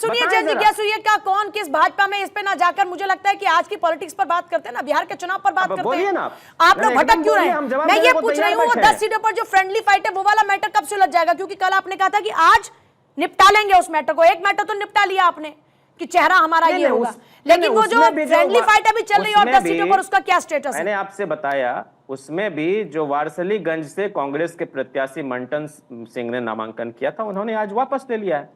सुनिए जिज्ञासु, ये क्या कौन किस भाजपा में, इस पे ना जाकर मुझे लगता है कि आज की पॉलिटिक्स पर बात करते हैं ना, बिहार के चुनाव पर बात करते हैं। आप लोग भटक क्यों रहे हैं? मैं ये पूछ रही हूँ 10 सीटों पर जो फ्रेंडली फाइट है वो वाला मैटर कब सुलझ जाएगा? क्योंकि कल आपने कहा था कि आज निपटा लेंगे उस मैटर को। एक मैटर तो निपटा लिया आपने कि चेहरा हमारा ये होगा, लेकिन वो जो फ्रेंडली फाइट अभी चल रही है और 10 सीटों पर, उसका क्या स्टेटस है? मैंने आपसे बताया, उसमें भी जो वारसलीगंज से कांग्रेस के प्रत्याशी मंटन सिंह ने नामांकन किया था, उन्होंने आज वापस ले लिया है।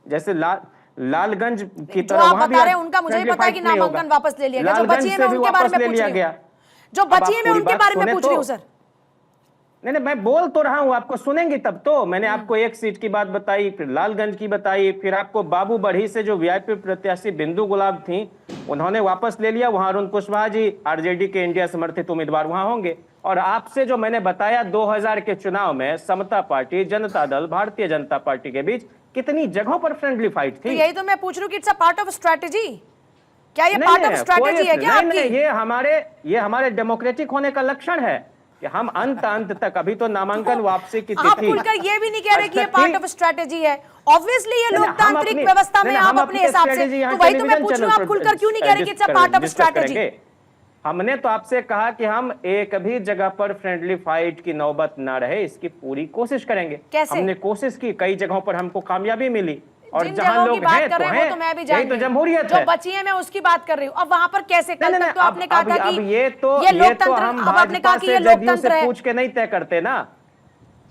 जैसे लालगंज की तरह आप बता रहे हैं उनका मुझे पता है कि नामांकन वापस ले लिया गया। जो बची है मैं उनके बारे में पूछ रही हूं, जो बची है मैं उनके बारे में पूछ रही हूं सर। नहीं, मैं बोल तो रहा हूं, आपको सुनेंगे तब तो। मैंने आपको एक सीट की बात बताई, फिर लालगंज की बताई, फिर आपको बाबू बढ़ी से जो वीआईपी प्रत्याशी बिंदु गुलाब थी, उन्होंने वापस ले लिया। वहां अरुण कुशवाहा जी आरजेडी के इंडिया समर्थित उम्मीदवार वहां होंगे। और आपसे जो मैंने बताया 2000 के चुनाव में समता पार्टी, जनता दल, भारतीय जनता पार्टी के बीच कितनी जगहों पर फ्रेंडली फाइट थी। तो यही तो मैं पूछ रही हूँ कि it's a part of strategy. क्या ये पार्ट ऑफ स्ट्रेटेजी है क्या आपकी? ये हमारे डेमोक्रेटिक होने का लक्षण है कि हम अंत तक, अभी तो नामांकन वापसी की तिथि, आप खुलकर ये भी नहीं कह रहे कि ये पार्ट ऑफ स्ट्रेटेजी है। ऑब्वियसली ये लोकतांत्रिक व्यवस्था में आप अपने हिसाब से, तो वही तो मैं पूछ रही हूँ, आप खुलकर क्यों नहीं कह रहे कि it's a part of strategy? हमने तो आपसे कहा कि हम एक भी जगह पर फ्रेंडली फाइट की नौबत ना रहे, इसकी पूरी कोशिश करेंगे। कैसे? हमने कोशिश की, कई जगहों पर हमको कामयाबी मिली, और जिन जहां जगहों लोग की बात हैं कर रहे हैं वो तो मैं भी जानती हूं, तो जमहूरियत जो है। बची है मैं उसकी बात कर रही हूँ। अब वहां पर कैसे? कल तक तो आपने कहा था कि ये लोकतंत्र, अब आपने कहा कि ये लोकतंत्र है। पूछ के नहीं तय करते ना।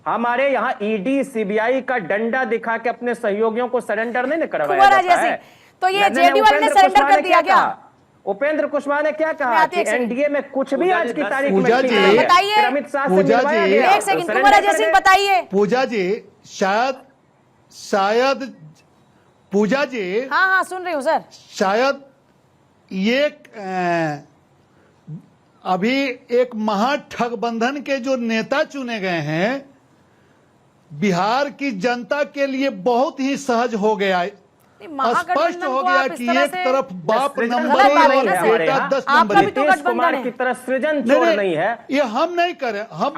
हमारे यहाँ ईडी सीबीआई का डंडा दिखा के अपने सहयोगियों को सरेंडर नहीं करवाया जाता है। तो ये जेडीयू वाले ने सरेंडर कर दिया क्या? उपेंद्र कुशवाहा ने क्या कहा कि एनडीए में कुछ भी आज की तारीख में बताइए। अमित शाह से मिलवाया गया। एक सेकंड, कुंवर अजय सिंह बताइए। पूजा जी शायद पूजा जी, हाँ सुन रही हूँ सर। शायद ये अभी एक महागठबंधन के जो नेता चुने गए हैं, बिहार की जनता के लिए बहुत ही सहज हो गया, स्पष्ट हो गया कि एक तरफ बाप नंबरी और बेटा 10 नंबरी। नीतीश कुमार की तरह सृजन चोर नहीं है, ये हम नहीं करें। हम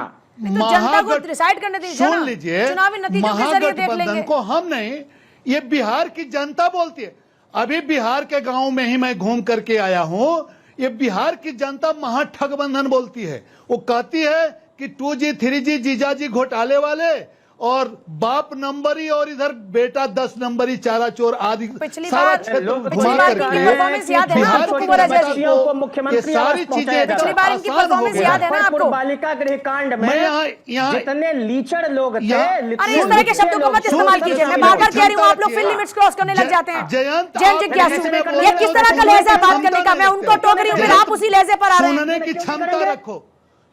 सुन लीजिए, महागठबंधन को हम नहीं, ये बिहार की जनता बोलती है। अभी बिहार के गांव में ही मैं घूम करके आया हूं, ये बिहार की जनता महागठबंधन बोलती है। वो कहती है कि 2G 3G जीजाजी घोटाले वाले और बाप नंबरी और इधर बेटा 10 नंबरी, चारा चोर आदि सारा क्षेत्र घुमा करके बिहार की बच्चियों को मुख्यमंत्री सारी चीजें बालिका गृह कांड में यहाँ जितने लीचड़ लोग थे, अरे इस तरह के शब्दों को मत इस्तेमाल कीजिए। मैं बार-बार कह रही हूँ, आप लोग फिर लिमिट्स क्रॉस करने लग जाते हैं। ये किस तरह का लहजा है बात करने का? मैं उनको टोक रही हूँ, फिर आप उसी लहजे पर आ रहे हैं। सुनने की क्षमता रखो,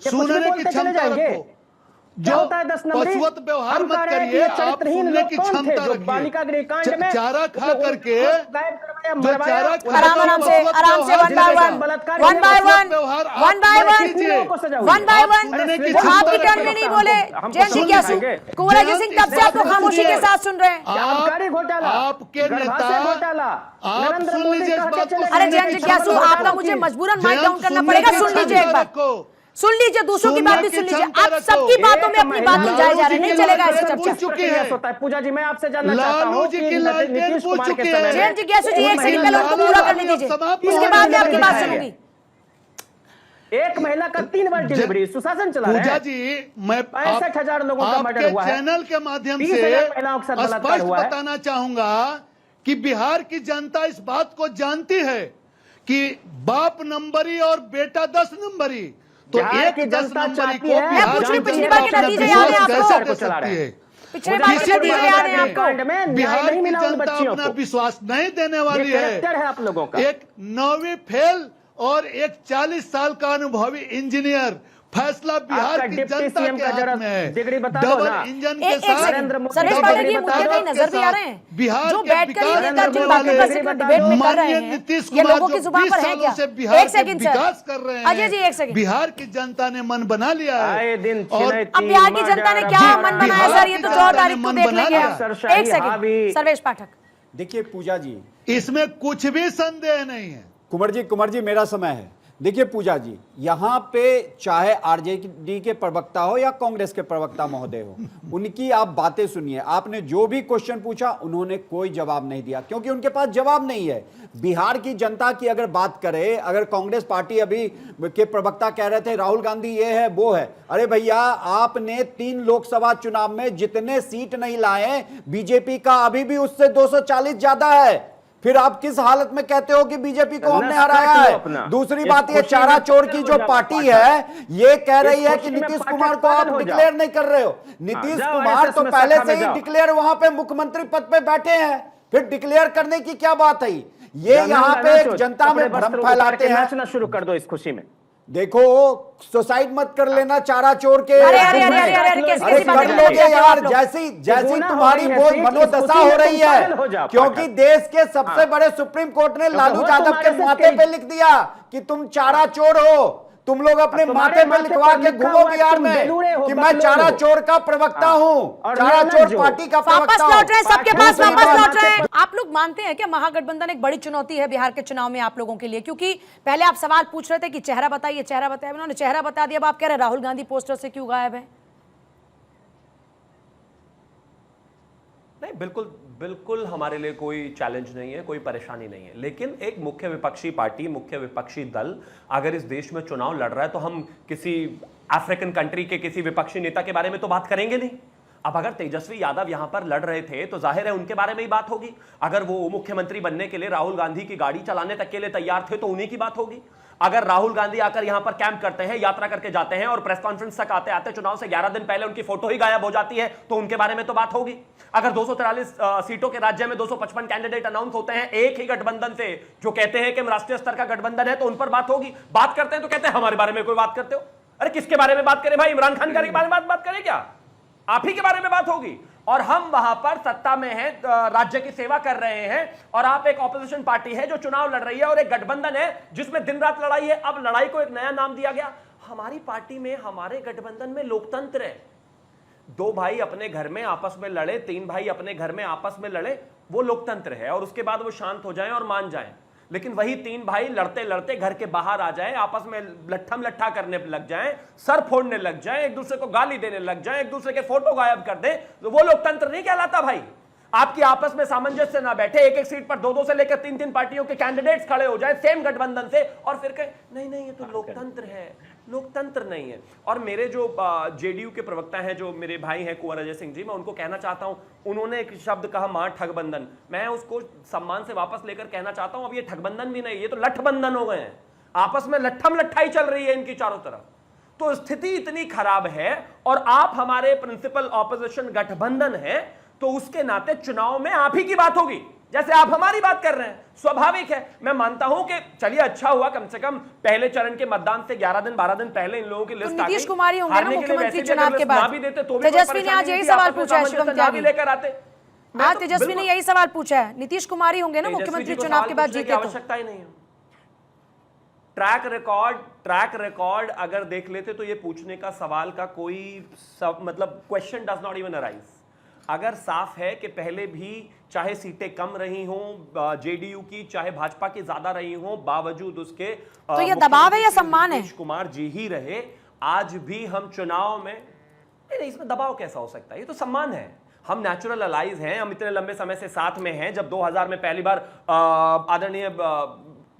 सुनने की क्षमता रखो। जो पशुवत व्यवहार मत करिए, आप सुनने की क्षमता रखिए। चारा खा करके जो चारा आराम से वन बाय वन आपकी टर्न में नहीं बोले। जैन जिज्ञासु, कुंवर अजय सिंह कब से आपको खामोशी के साथ सुन रहे हैं? आपके नेता, आप सुन लीजिए इस बात को। अरे जैन जिज्ञासु, आपका मुझे मजबूरन माइक डाउन करना पड़ेगा। सुन लीजिए एक बार, सुन लीजिए, दूसरों की बात भी सुन लीजिए। आप सबकी बातों में अपनी बात उलझाए जा रहे हैं, नहीं चलेगा ऐसे चर्चा। पूजा जी, मैं आपसे जानना चाहता हूं कि नीतीश कुमार के समय जैन जिज्ञासु जी, एक सेकंड पहले उनको पूरा करने दीजिए, उसके बाद मैं आपकी बात सुनूंगी। एक महिला का 3 बार डिलीवरी, सुशासन चला रहा है। पूजा जी, मैं 65,000 लोगों का मर्डर हुआ है। चैनल के माध्यम से स्पष्ट बताना चाहूंगा कि बिहार की जनता इस बात को जानती है कि बाप नंबरी और बेटा 10 नंबरी, तो एक 10 नंबरी को पिछली बार के नतीजे याद है आपको? दे सकती है। पिछले बार के नतीजे याद है आपको? बिहार की जनता अपना विश्वास नहीं देने वाली है। आप लोगों का एक 9वीं फेल और एक 40 साल का अनुभवी इंजीनियर, फैसला बिहार की जनता के हाथ में है। डबल इंजन के साथ सर्वेश पाठक, ये मुद्दे कहीं नजर भी आ रहे हैं बिहार जो बैठकर ये नेता जिन बातों का जिक्र डिबेट में कर रहे हैं, ये लोगों की जुबान पर है क्या? एक सेकंड सर, विकास कर रहे हैं अजय जी एक सेकंड। बिहार की जनता ने मन बना लिया है। और अब बिहार की जनता ने क्या मन बनाया सर? ये तो 14 तारीख को देख लेंगे। एक सेकंड सर्वेश पाठक। देखिए पूजा जी, इसमें कुछ भी संदेह नहीं है। कुंवर जी मेरा समय है। देखिए पूजा जी, यहाँ पे चाहे आरजेडी के प्रवक्ता हो या कांग्रेस के प्रवक्ता महोदय हो, उनकी आप बातें सुनिए। आपने जो भी क्वेश्चन पूछा उन्होंने कोई जवाब नहीं दिया, क्योंकि उनके पास जवाब नहीं है। बिहार की जनता की अगर बात करें, अगर कांग्रेस पार्टी अभी के प्रवक्ता कह रहे थे राहुल गांधी ये है वो है, अरे भैया आपने 3 लोकसभा चुनाव में जितने सीट नहीं लाए, बीजेपी का अभी भी उससे 240 ज्यादा है। फिर आप किस हालत में कहते हो कि बीजेपी को हमने हराया है? दूसरी बात, ये चारा चोर की जो पार्टी है ये कह रही है कि नीतीश कुमार को आप डिक्लेयर नहीं कर रहे हो। नीतीश कुमार तो पहले से ही डिक्लेयर वहां पे मुख्यमंत्री पद पे बैठे हैं, फिर डिक्लेयर करने की क्या बात है? ये यहाँ पे एक जनता में भ्रम फैलाते हैं। शुरू कर दो इस खुशी में। देखो, सुसाइड मत कर लेना चारा चोर के। अरे कर लोगे यार, जैसी तुम्हारी मनोदशा हो रही है, क्योंकि देश के सबसे बड़े सुप्रीम कोर्ट ने लालू यादव के माथे पे लिख दिया कि तुम चारा चोर हो। तुम लोग अपने माथे पे लिखवा के घूमो बिहार में कि मैं चारा चोर का प्रवक्ता हूँ, चारा चोर पार्टी का प्रवक्ता हूँ। सबके पास वापस लौट रहे हैं। आप लोग मानते हैं कि महागठबंधन एक बड़ी चुनौती है बिहार के चुनाव में आप लोगों के लिए? क्योंकि पहले आप सवाल पूछ रहे थे कि चेहरा बताइए, चेहरा बताइए, उन्होंने चेहरा बता दिया। अब आप कह रहे हैं राहुल गांधी पोस्टर से क्यों गायब है? नहीं, बिल्कुल बिल्कुल हमारे लिए कोई चैलेंज नहीं है, कोई परेशानी नहीं है। लेकिन एक मुख्य विपक्षी पार्टी, मुख्य विपक्षी दल अगर इस देश में चुनाव लड़ रहा है तो हम किसी अफ्रीकन कंट्री के किसी विपक्षी नेता के बारे में तो बात करेंगे नहीं। अब अगर तेजस्वी यादव यहां पर लड़ रहे थे तो जाहिर है उनके बारे में ही बात होगी। अगर वो मुख्यमंत्री बनने के लिए राहुल गांधी की गाड़ी चलाने तक के लिए तैयार थे तो उन्हीं की बात होगी। अगर राहुल गांधी आकर यहां पर कैंप करते हैं, यात्रा करके जाते हैं और प्रेस कॉन्फ्रेंस तक आते आते चुनाव से 11 दिन पहले उनकी फोटो ही गायब हो जाती है तो उनके बारे में तो बात होगी। अगर 243 सीटों के राज्य में 255 कैंडिडेट अनाउंस होते हैं एक ही गठबंधन से, जो कहते हैं कि हम राष्ट्रीय स्तर का गठबंधन है, तो उन पर बात होगी। बात करते हैं तो कहते हैं हमारे बारे में कोई बात करते हो। अरे किसके बारे में बात करें भाई? इमरान खान के बारे में बात करें क्या? आप ही के बारे में बात होगी। और हम वहां पर सत्ता में हैं, राज्य की सेवा कर रहे हैं, और आप एक ऑपोजिशन पार्टी है जो चुनाव लड़ रही है, और एक गठबंधन है जिसमें दिन रात लड़ाई है। अब लड़ाई को एक नया नाम दिया गया। हमारी पार्टी में, हमारे गठबंधन में लोकतंत्र है। 2 भाई अपने घर में आपस में लड़े, 3 भाई अपने घर में आपस में लड़े, वो लोकतंत्र है। और उसके बाद वो शांत हो जाएं और मान जाएं। लेकिन वही 3 भाई लड़ते लड़ते घर के बाहर आ जाएं, आपस में लट्ठम लट्ठा करने लग जाएं, सर फोड़ने लग जाएं, एक दूसरे को गाली देने लग जाएं, एक दूसरे के फोटो गायब कर दें, तो वो लोकतंत्र नहीं कहलाता भाई। आपकी आपस में सामंजस्य ना बैठे, एक एक सीट पर 2-2 से लेकर 3-3 पार्टियों के कैंडिडेट्स खड़े हो जाए सेम गठबंधन से, और फिर कहे नहीं नहीं ये तो लोकतंत्र है। लोकतंत्र नहीं है। और मेरे जो जेडीयू के प्रवक्ता हैं, जो मेरे भाई हैं कुंवर अजय सिंह जी, मैं उनको कहना चाहता हूं, उन्होंने एक शब्द कहा महाठगबंधन, मैं उसको सम्मान से वापस लेकर कहना चाहता हूं अब ये ठगबंधन भी नहीं, ये तो लठबंधन हो गए हैं। आपस में लट्ठम लट्ठाई चल रही है इनकी चारों तरफ। तो स्थिति इतनी खराब है, और आप हमारे प्रिंसिपल ऑपोजिशन गठबंधन है, तो उसके नाते चुनाव में आप ही की बात होगी, जैसे आप हमारी बात कर रहे हैं। स्वाभाविक है। मैं मानता हूं कि चलिए अच्छा हुआ कम से कम पहले चरण के मतदान से 11 दिन 12 दिन पहले इन लोगों की लिस्ट आ गई। नीतीश कुमार ही होंगे ना मुख्यमंत्री चुनाव के बाद? तेजस्वी ने आज यही सवाल पूछा है, शुभम त्यागी लेकर आते। हाँ, तेजस्वी ने यही सवाल पूछा है, नीतीश कुमार ही होंगे ना मुख्यमंत्री चुनाव के बाद जीते? आवश्यकता ही नहीं है। ट्रैक रिकॉर्ड अगर देख लेते तो ये पूछने का सवाल का कोई मतलब question does not even arise. अगर साफ है कि पहले भी चाहे सीटें कम रही हों जेडीयू की, चाहे भाजपा की ज्यादा रही हों, बावजूद उसके तो ये दबाव है या सम्मान है? नीतीश कुमार जी ही रहे। आज भी हम चुनाव में नहीं, इसमें दबाव कैसा हो सकता है? ये तो सम्मान है। हम नेचुरल अलाइज हैं, हम इतने लंबे समय से साथ में हैं। जब 2000 में पहली बार आदरणीय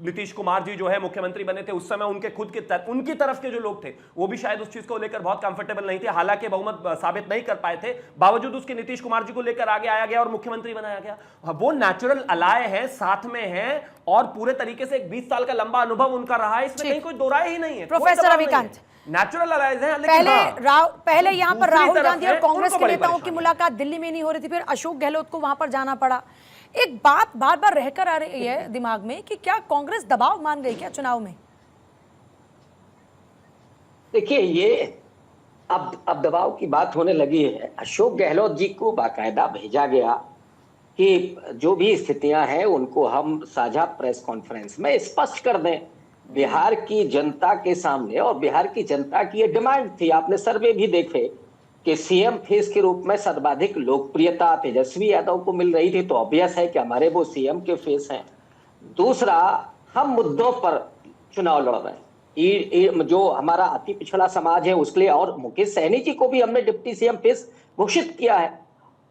नीतीश कुमार जी जो है मुख्यमंत्री बने थे, उस समय उनके खुद के उनकी तरफ के जो लोग थे वो भी शायद उस चीज को लेकर बहुत कंफर्टेबल नहीं थे, हालांकि बहुमत साबित नहीं कर पाए थे, बावजूद उसके नीतीश कुमार जी को लेकर आगे आया गया और मुख्यमंत्री बनाया गया। वो नेचुरल अलाय है, साथ में है, और पूरे तरीके से एक 20 साल का लंबा अनुभव उनका रहा है, इसमें कहीं कोई दो राय ही नहीं है। प्रोफेसर रविकांत, नेचुरल अलाइज है। पहले यहाँ पर राहुल गांधी और कांग्रेस के नेताओं की मुलाकात दिल्ली में नहीं हो रही थी, फिर अशोक गहलोत को वहां पर जाना पड़ा। एक बात बार बार रहकर आ रही है दिमाग में कि क्या कांग्रेस दबाव मान गई क्या चुनाव में? देखिए, ये अब दबाव की बात होने लगी है। अशोक गहलोत जी को बाकायदा भेजा गया कि जो भी स्थितियां हैं उनको हम साझा प्रेस कॉन्फ्रेंस में स्पष्ट कर दें बिहार की जनता के सामने। और बिहार की जनता की ये डिमांड थी। आपने सर्वे भी देखे कि सीएम फेस के रूप में सर्वाधिक लोकप्रियता तेजस्वी यादव को मिल रही थी, तो ऑब्वियस है कि हमारे वो सीएम के फेस हैं। दूसरा, हम मुद्दों पर चुनाव लड़ रहे हैं, जो हमारा अति पिछड़ा समाज है उसके लिए, और मुकेश सहनी जी को भी हमने डिप्टी सीएम फेस घोषित किया है।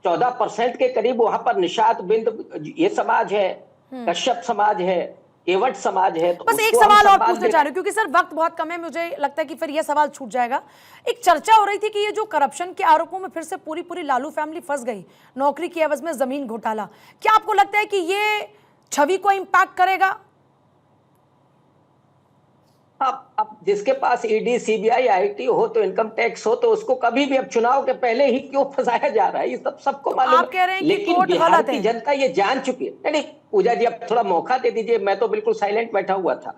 14% के करीब वहां पर निषाद बिंद ये समाज है, कश्यप समाज है, केवट समाज है। तो बस एक सवाल और पूछना चाह रही हूँ क्योंकि सर वक्त बहुत कम है, मुझे लगता है कि फिर यह सवाल छूट जाएगा। एक चर्चा हो रही थी कि ये जो करप्शन के आरोपों में फिर से पूरी लालू फैमिली फंस गई, नौकरी की एवज में जमीन घोटाला, क्या आपको लगता है कि ये छवि को इंपैक्ट करेगा? अब जिसके पास ईडी, सीबीआई, आईटी हो तो इनकम टैक्स हो तो उसको कभी भी अब चुनाव के पहले ही क्यों फंसाया जा रहा है, ये सबको मालूम आप कह रहे हैं कि लेकिन कोर्ट बिहार गलत की है। जनता ये जान चुकी है। नहीं पूजा जी, अब थोड़ा मौका दे दीजिए, मैं तो बिल्कुल साइलेंट बैठा हुआ था।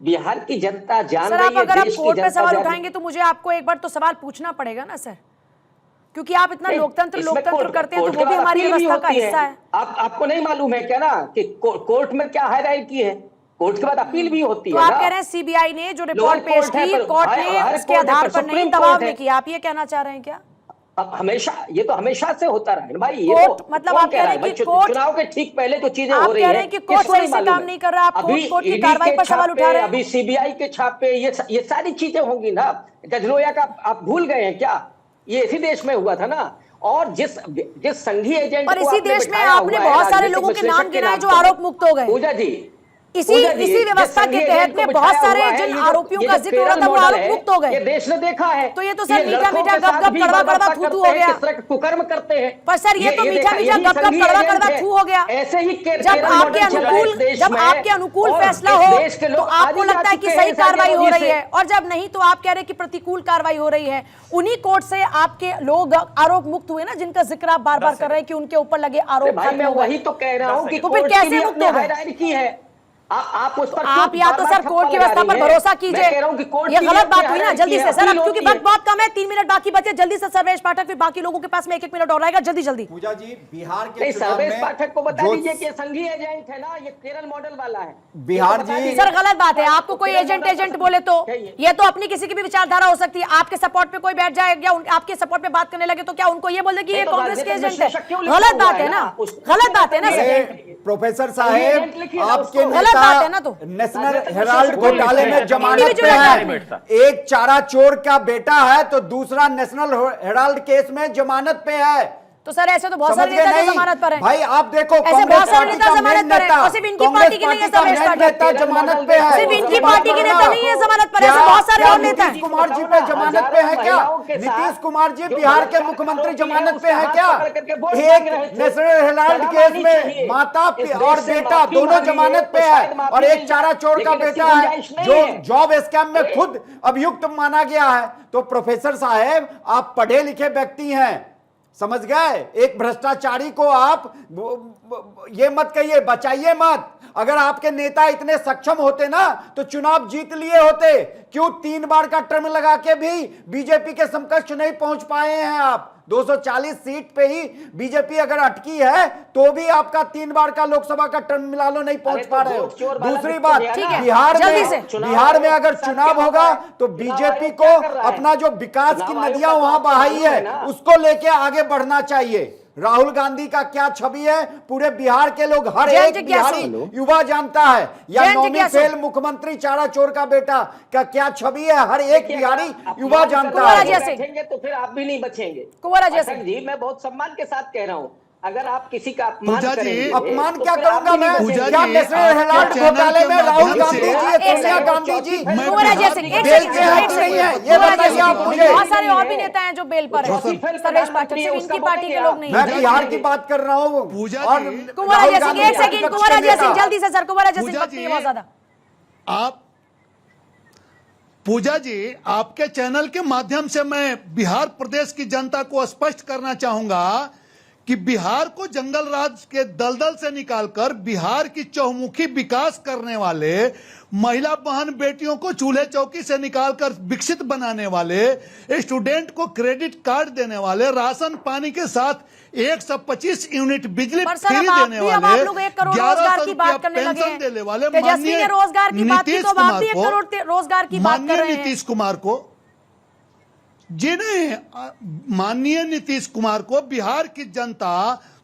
बिहार की जनता जान सर रही आप है, अगर आप देश की कोर्ट पे जनता सवाल जान उठाएंगे तो मुझे आपको एक बार तो सवाल पूछना पड़ेगा ना सर, क्योंकि आप इतना नहीं, लोकतंत्र इसमें करते हैं तो कोर्ट वो भी के बाद हमारी अपील भी व्यवस्था का होती हिस्सा है। आपको नहीं मालूम है क्या ना कि कोर्ट में क्या हायरार्की है, कोर्ट के बाद अपील भी होती तो है आप ना। कह रहे हैं सीबीआई ने जो रिपोर्ट लोअर पेश कोर्ट है, की, पर कोर्ट हर ने उसके कोर्ट है, आधार पर पर नहीं, सुप्रीम दबाव कोर्ट नहीं है। किया, आप ये कहना चाह रहे हैं क्या? अब हमेशा, ये तो हमेशा से होता रहा है भाई। ये कोर्ट, तो मतलब कौन आप कह रहे हैं भाई, कि कोर्ट, चुनाव के ठीक पहले तो चीजें आप हो रही कह है, रहे हैं कि कोर्ट किसको सही से मालूम काम है? नहीं कर रहा, आप अभी कोर्ट की ईडी कार्रवाई के पर सवाल छापे, उठा रहे हैं। अभी सीबीआई के छापे, ये सारी चीजें होंगी ना। गजलोया का आप भूल गए हैं क्या? ये इसी देश में हुआ था ना। और जिस संघीय एजेंट पर को इसी आपने देश में बिठाया आपने हुआ है बहुत सारे राजनीतिक लोगों के विश्लेषक नाम के गिनाए नाम जो पर। आरोप मुक्त हो गए। पूजा जी, इसी व्यवस्था के तहत में बहुत सारे जिन आरोपियों का जिक्र हो रहा था वो आरोप मुक्त हो ये गए। देश ने देखा है। तो ये तो सर मीठा मीठा गप गप कड़वा कड़वा थू थू हो गया। किस तरह के कुकर्म करते हैं। पर सर ये तो मीठा मीठा गप गप कड़वा कड़वा थू हो गया। ऐसे ही जब आपके अनुकूल फैसला हो तो आपको लगता है कि सही कार्रवाई हो रही है, और जब नहीं तो आप कह रहे हैं कि प्रतिकूल कार्रवाई हो रही है। उन्हीं कोर्ट से आपके लोग आरोप मुक्त हुए ना, जिनका जिक्र आप बार बार कर रहे हैं कि उनके ऊपर लगे आरोप भाई मैं वही तो कह रहा हूँ कि तो फिर कैसे मुक्त हो गए? की है आप उस पर आप या तो सर कोर्ट की व्यवस्था पर भरोसा कीजिए। ये गलत बात हुई ना, जल्दी से सर, अब क्योंकि वक्त बहुत कम है, 3 मिनट बाकी बचे, जल्दी से सर्वेश पाठक, फिर बाकी लोगों के पास में 1-1 मिनट और रहेगा, जल्दी। पूजा जी, बिहार के चुनाव सर्वेश में पाठक को बता दीजिए कि संघीय एजेंट है ना, ये केरल मॉडल वाला है। बिहार जी, सर गलत बात है, आपको कोई एजेंट बोले तो ये तो अपनी किसी की भी विचारधारा हो सकती है। आपके सपोर्ट पे कोई बैठ जाएगा, आपके सपोर्ट पे बात करने लगे तो क्या उनको ये बोल दे कि ये कांग्रेस के एजेंट है? गलत बात है ना, गलत बात है ना सर। प्रोफेसर साहेब, आपके गलत बात है ना। तो नेशनल हेराल्ड घोटाले में जमानत पे है, एक चारा चोर का बेटा है तो दूसरा नेशनल हेराल्ड केस में जमानत पे है। तो सर ऐसे तो बहुत सारे नेता जो जमानत पर हैं। भाई आप देखो, ऐसे बहुत सारे नेता जमानत पर हैं, और सिर्फ इनकी पार्टी की नहीं है सर्वेश पाठक, जमानत पे है। सिर्फ इनकी पार्टी के नेता नहीं है जमानत पर, ऐसे बहुत सारे और नेता हैं। नीतीश कुमार जी पे जमानत पे है क्या? नीतीश कुमार जी बिहार के मुख्यमंत्री जमानत पे है क्या? एक नेशनल हेराल्ड केस में माता और बेटा दोनों जमानत पे है, और एक चारा चोर का बेटा है जो जॉब स्कैम में खुद अभियुक्त माना गया है। तो प्रोफेसर साहेब, आप पढ़े लिखे व्यक्ति हैं, समझ गए? एक भ्रष्टाचारी को आप ये मत कहिए, बचाइए मत। अगर आपके नेता इतने सक्षम होते ना तो चुनाव जीत लिए होते। क्यों 3 बार का टर्म लगा के भी बीजेपी के समकक्ष नहीं पहुंच पाए हैं आप? 240 सीट पे ही बीजेपी अगर अटकी है तो भी आपका 3 बार का लोकसभा का टर्म मिला लो नहीं पहुंच पा रहे हो। दूसरी बात, बिहार में अगर चुनाव होगा तो बीजेपी को अपना जो विकास की नदियां वहां बहाई है उसको लेके आगे बढ़ना चाहिए। राहुल गांधी का क्या छवि है पूरे बिहार के लोग, हर एक बिहारी युवा जानता है। या नौमी फेल मुख्यमंत्री चारा चोर का बेटा का क्या छवि है, हर एक बिहारी युवा जानता है। तो फिर आप भी नहीं बचेंगे। जी मैं बहुत सम्मान के साथ कह रहा हूँ, अगर आप किसी का अपमान करेंगे, अपमान क्या करूंगा मैं? क्या नेशनल हेराल्ड घोटाले में राहुल गांधी जी, सोनिया गांधी जी बेल पे है? ये बताइए आप मुझे। बहुत सारे और भी नेता हैं जो बेल पर हैं, सर्वेश पाठक, सिर्फ इनकी पार्टी के लोग नहीं। मैं बिहार की बात कर रहा हूँ। और कुंवर अजय सिंह, एक सेकंड, कुंवर अजय सिंह जल्दी से सर, कुंवर अजय सिंह बहुत ज्यादा। आप पूजा जी, आपके चैनल के माध्यम से मैं बिहार प्रदेश की जनता को स्पष्ट करना चाहूंगा कि बिहार को जंगल राज के दलदल से निकालकर बिहार की चौमुखी विकास करने वाले, महिला बहन बेटियों को चूल्हे चौकी से निकालकर विकसित बनाने वाले, स्टूडेंट को क्रेडिट कार्ड देने वाले, राशन पानी के साथ 125 यूनिट बिजली फ्री देने वाले, 1100 रुपया पेंशन देने वाले माननीय नीतीश कुमार को, जिन्हें माननीय नीतीश कुमार को बिहार की जनता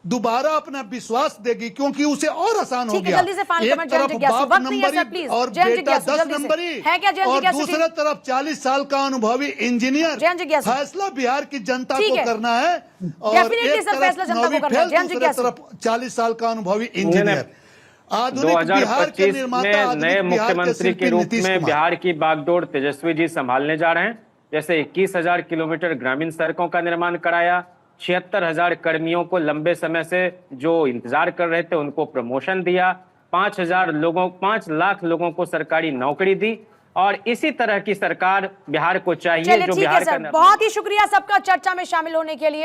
दोबारा अपना विश्वास देगी, क्योंकि उसे और आसान हो ठीक है, गया। जल्दी से फाइनल एक कमेंट जयंत तरफ जिज्ञासु, बाप वक्त नहीं है सर, नंबरी प्लीज। और जयंत बेटा जिज्ञासु, 10 जल्दी से। नंबरी, है क्या जयंत और जिज्ञासु जी? दूसरे तरफ 40 साल का अनुभवी इंजीनियर। जयंत जिज्ञासु। फैसला बिहार की जनता ठीक को है। करना है, और Definitely एक सर, फैसला तरफ जनता को नौवीं करना है। फेल, जयंत दूसरे जिज्ञासु। तरफ 40 साल का अनुभवी इंजीनियर। आधुनिक बिहार के 2025 निर्माता, में नए आधुनिक बिहार के मुख्यमंत्री के शिल्पी रूप नीतीश में कुमार। बिहार की बागडोर तेजस्वी जी संभालने जा रहे हैं। जैसे 21,000 किलोमीटर ग्रामीण सड़कों का निर्माण कराया, 76,000 कर्मियों को लंबे समय से जो इंतजार कर रहे थे उनको प्रमोशन दिया, 5 लाख लोगों को सरकारी नौकरी दी, और इसी तरह की सरकार बिहार को चाहिए चलिए जो ठीक है बिहार सर, का बहुत ही शुक्रिया सबका चर्चा में शामिल होने के लिए।